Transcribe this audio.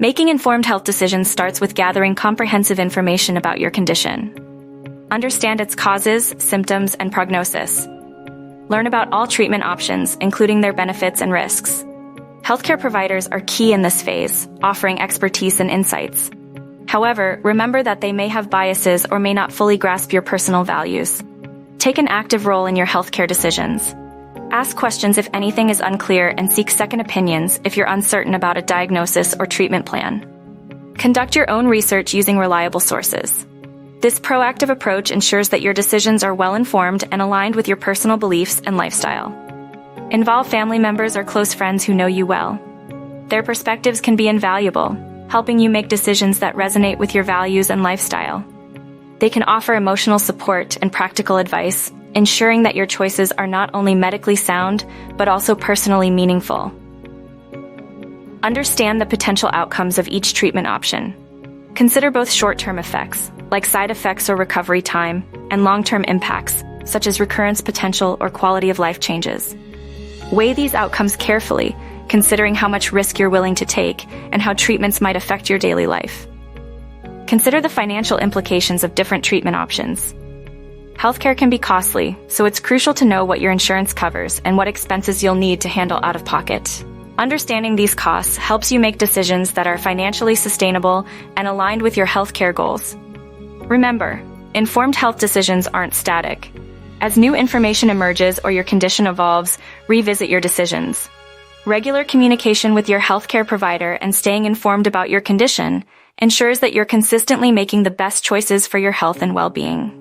Making informed health decisions starts with gathering comprehensive information about your condition. Understand its causes, symptoms, and prognosis. Learn about all treatment options, including their benefits and risks. Healthcare providers are key in this phase, offering expertise and insights. However, remember that they may have biases or may not fully grasp your personal values. Take an active role in your healthcare decisions. Ask questions if anything is unclear and seek second opinions if you're uncertain about a diagnosis or treatment plan. Conduct your own research using reliable sources. This proactive approach ensures that your decisions are well-informed and aligned with your personal beliefs and lifestyle. Involve family members or close friends who know you well. Their perspectives can be invaluable, helping you make decisions that resonate with your values and lifestyle. They can offer emotional support and practical advice, ensuring that your choices are not only medically sound, but also personally meaningful. Understand the potential outcomes of each treatment option. Consider both short-term effects, like side effects or recovery time, and long-term impacts, such as recurrence potential or quality of life changes. Weigh these outcomes carefully, considering how much risk you're willing to take and how treatments might affect your daily life. Consider the financial implications of different treatment options. Healthcare can be costly, so it's crucial to know what your insurance covers and what expenses you'll need to handle out of pocket. Understanding these costs helps you make decisions that are financially sustainable and aligned with your healthcare goals. Remember, informed health decisions aren't static. As new information emerges or your condition evolves, revisit your decisions. Regular communication with your healthcare provider and staying informed about your condition ensures that you're consistently making the best choices for your health and well-being.